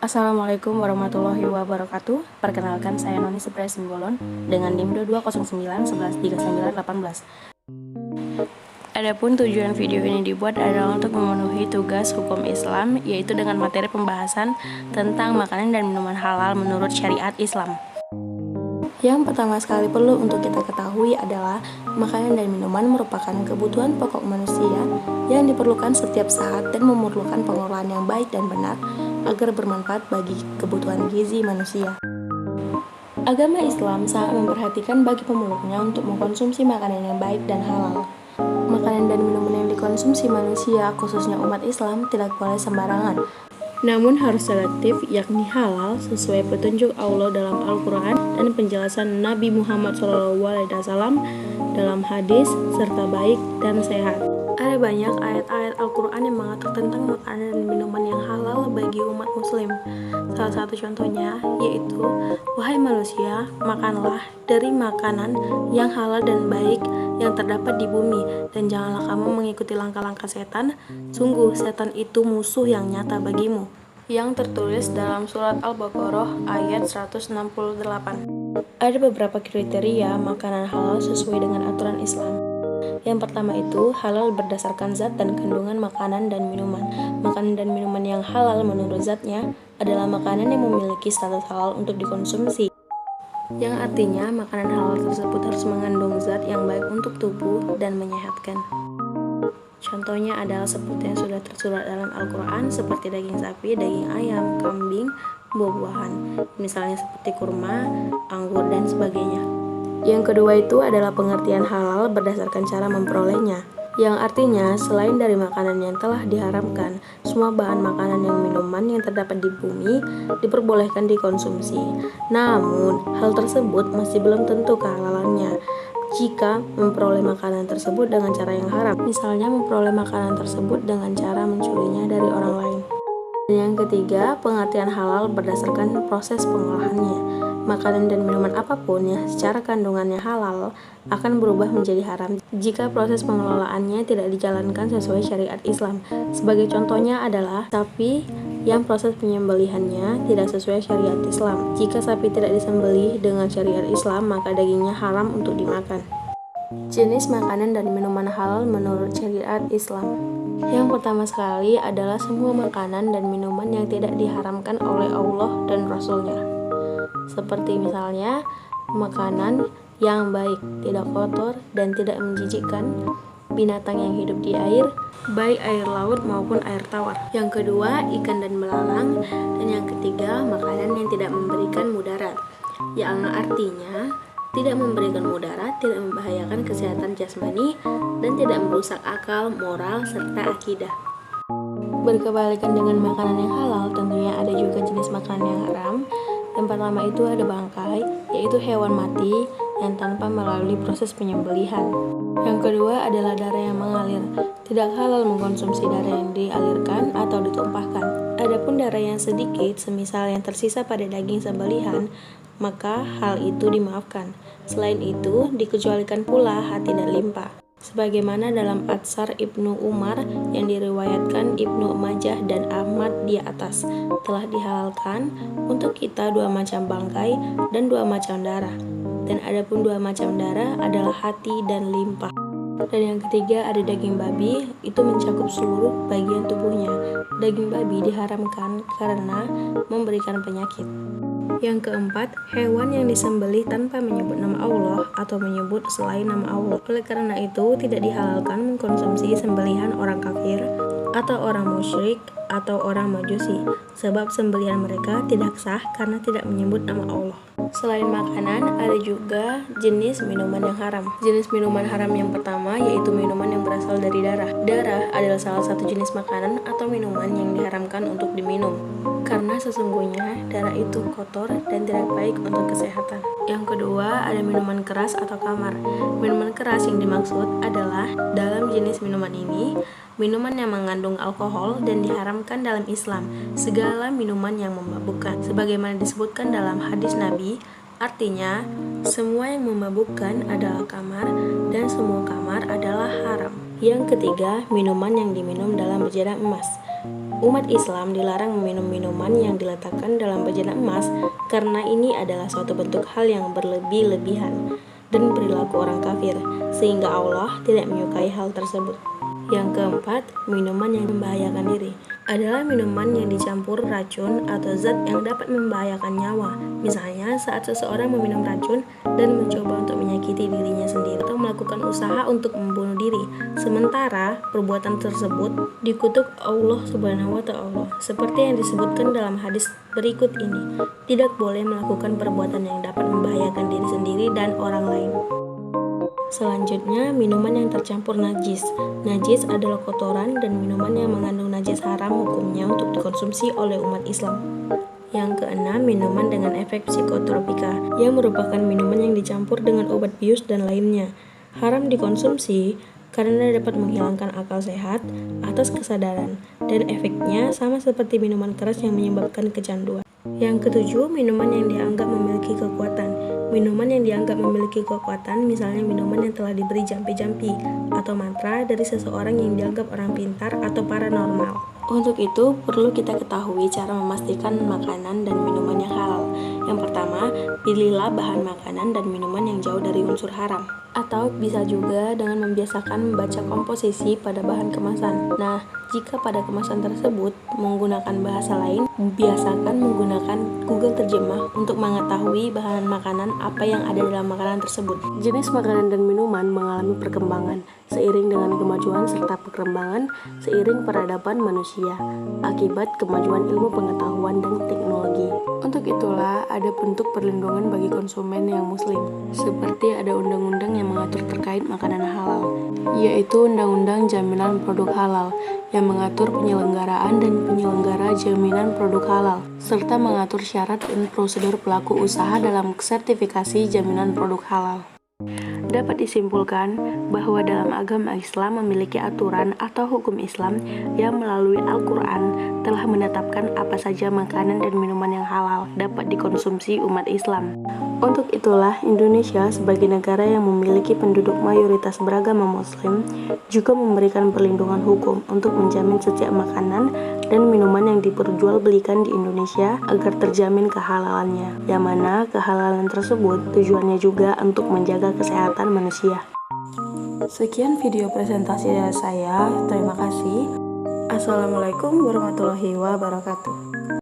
Assalamualaikum warahmatullahi wabarakatuh. Perkenalkan, saya Noni Sepria Simbolon dengan NIM 2209113918. Adapun tujuan video ini dibuat adalah untuk memenuhi tugas hukum Islam, yaitu dengan materi pembahasan tentang makanan dan minuman halal menurut syariat Islam. Yang pertama sekali perlu untuk kita ketahui adalah makanan dan minuman merupakan kebutuhan pokok manusia yang diperlukan setiap saat dan memerlukan pengolahan yang baik dan benar agar bermanfaat bagi kebutuhan gizi manusia. Agama Islam sangat memperhatikan bagi pemeluknya untuk mengkonsumsi makanan yang baik dan halal. Makanan dan minuman yang dikonsumsi manusia, khususnya umat Islam, tidak boleh sembarangan, namun harus selektif, yakni halal sesuai petunjuk Allah dalam Al-Quran dan penjelasan Nabi Muhammad SAW dalam hadis, serta baik dan sehat. Ada banyak ayat-ayat Al-Quran yang mengatur tentang makanan dan minuman yang halal bagi umat muslim. Salah satu contohnya yaitu, "Wahai manusia, makanlah dari makanan yang halal dan baik yang terdapat di bumi, dan janganlah kamu mengikuti langkah-langkah setan. Sungguh setan itu musuh yang nyata bagimu." Yang tertulis dalam surat Al-Baqarah ayat 168. Ada beberapa kriteria makanan halal sesuai dengan aturan Islam. Yang pertama itu halal berdasarkan zat dan kandungan makanan dan minuman. Makanan dan minuman yang halal menurut zatnya adalah makanan yang memiliki status halal untuk dikonsumsi, yang artinya makanan halal tersebut harus mengandung zat yang baik untuk tubuh dan menyehatkan. Contohnya adalah seperti yang sudah tersurat dalam Al-Quran, seperti daging sapi, daging ayam, kambing, buah-buahan, misalnya seperti kurma, anggur, dan sebagainya. Yang kedua itu adalah pengertian halal berdasarkan cara memperolehnya, yang artinya selain dari makanan yang telah diharamkan, semua bahan makanan dan minuman yang terdapat di bumi diperbolehkan dikonsumsi. Namun, hal tersebut masih belum tentu kehalalannya jika memperoleh makanan tersebut dengan cara yang haram, misalnya memperoleh makanan tersebut dengan cara mencurinya dari orang lain. Dan yang ketiga, pengertian halal berdasarkan proses pengolahannya. Makanan dan minuman apapun yang secara kandungannya halal akan berubah menjadi haram jika proses pengelolaannya tidak dijalankan sesuai syariat Islam. Sebagai contohnya adalah sapi yang proses penyembelihannya tidak sesuai syariat Islam. Jika sapi tidak disembelih dengan syariat Islam, maka dagingnya haram untuk dimakan. Jenis makanan dan minuman halal menurut syariat Islam. Yang pertama sekali adalah semua makanan dan minuman yang tidak diharamkan oleh Allah dan Rasul-Nya. Seperti misalnya makanan yang baik, tidak kotor dan tidak menjijikkan, binatang yang hidup di air, baik air laut maupun air tawar. Yang kedua, ikan dan belalang. Dan yang ketiga, makanan yang tidak memberikan mudarat, yang artinya tidak memberikan mudarat, tidak membahayakan kesehatan jasmani, dan tidak merusak akal, moral, serta akidah. Berkebalikan dengan makanan yang halal, tentunya ada juga jenis makanan yang haram. Yang pertama itu ada bangkai, yaitu hewan mati yang tanpa melalui proses penyembelihan. Yang kedua adalah darah yang mengalir. Tidak halal mengkonsumsi darah yang dialirkan atau ditumpahkan. Adapun darah yang sedikit, semisal yang tersisa pada daging sembelihan, maka hal itu dimaafkan. Selain itu, dikecualikan pula hati dan limpa. Sebagaimana dalam Atsar Ibnu Umar yang diriwayatkan Ibnu Majah dan Ahmad di atas, telah dihalalkan untuk kita 2 macam bangkai dan 2 macam darah. Dan adapun 2 macam darah adalah hati dan limpa. Dan yang ketiga ada daging babi, itu mencakup seluruh bagian tubuhnya. Daging babi diharamkan karena memberikan penyakit. Yang keempat, hewan yang disembelih tanpa menyebut nama Allah atau menyebut selain nama Allah. Oleh karena itu, tidak dihalalkan mengkonsumsi sembelihan orang kafir atau orang musyrik atau orang majusi, sebab sembelihan mereka tidak sah karena tidak menyebut nama Allah. Selain makanan, ada juga jenis minuman yang haram. Jenis minuman haram yang pertama yaitu minuman yang berasal dari darah. Darah adalah salah satu jenis makanan atau minuman yang diharamkan untuk diminum, karena sesungguhnya darah itu kotor dan tidak baik untuk kesehatan. Yang kedua, ada minuman keras atau khamar. Minuman keras yang dimaksud adalah dalam jenis minuman ini, minuman yang mengandung alkohol dan diharamkan dalam Islam, segala minuman yang memabukkan. Sebagaimana disebutkan dalam hadis Nabi, artinya semua yang memabukkan adalah khamar dan semua khamar adalah haram. Yang ketiga, minuman yang diminum dalam bejana emas. Umat Islam dilarang meminum minuman yang diletakkan dalam bejana emas karena ini adalah suatu bentuk hal yang berlebih-lebihan dan perilaku orang kafir, sehingga Allah tidak menyukai hal tersebut. Yang keempat, minuman yang membahayakan diri adalah minuman yang dicampur racun atau zat yang dapat membahayakan nyawa. Misalnya saat seseorang meminum racun dan mencoba untuk menyakiti dirinya sendiri atau melakukan usaha untuk membunuh diri, sementara perbuatan tersebut dikutuk Allah Subhanahu wa Ta'ala. Seperti yang disebutkan dalam hadis berikut ini, tidak boleh melakukan perbuatan yang dapat membahayakan diri sendiri dan orang lain. Selanjutnya, minuman yang tercampur najis. Najis adalah kotoran dan minuman yang mengandung najis haram hukumnya untuk dikonsumsi oleh umat Islam. Yang keenam, minuman dengan efek psikotropika, yang merupakan minuman yang dicampur dengan obat bius dan lainnya. Haram dikonsumsi karena dapat menghilangkan akal sehat atas kesadaran, dan efeknya sama seperti minuman keras yang menyebabkan kecanduan. Yang ketujuh, minuman yang dianggap memiliki kekuatan. Minuman yang dianggap memiliki kekuatan, misalnya minuman yang telah diberi jampi-jampi atau mantra dari seseorang yang dianggap orang pintar atau paranormal. Untuk itu, perlu kita ketahui cara memastikan makanan dan minuman yang halal. Yang pertama, pilihlah bahan makanan dan minuman yang jauh dari unsur haram. Atau bisa juga dengan membiasakan membaca komposisi pada bahan kemasan. Nah, jika pada kemasan tersebut menggunakan bahasa lain, biasakan menggunakan Google Terjemah untuk mengetahui bahan makanan apa yang ada dalam makanan tersebut. Jenis makanan dan minuman mengalami perkembangan seiring dengan kemajuan serta perkembangan seiring peradaban manusia akibat kemajuan ilmu pengetahuan dan teknologi. Untuk itulah ada bentuk perlindungan bagi konsumen yang muslim, seperti ada undang-undang yang mengatur terkait makanan halal, yaitu Undang-Undang Jaminan Produk Halal yang mengatur penyelenggaraan dan penyelenggara jaminan produk halal, serta mengatur syarat dan prosedur pelaku usaha dalam sertifikasi jaminan produk halal. Dapat disimpulkan bahwa dalam agama Islam memiliki aturan atau hukum Islam yang melalui Al-Quran telah menetapkan apa saja makanan dan minuman yang halal dapat dikonsumsi umat Islam. Untuk itulah Indonesia sebagai negara yang memiliki penduduk mayoritas beragama Muslim juga memberikan perlindungan hukum untuk menjamin setiap makanan dan minuman yang diperjualbelikan di Indonesia agar terjamin kehalalannya, yang mana kehalalan tersebut tujuannya juga untuk menjaga kesehatan manusia. Sekian video presentasi dari saya, terima kasih. Assalamualaikum warahmatullahi wabarakatuh.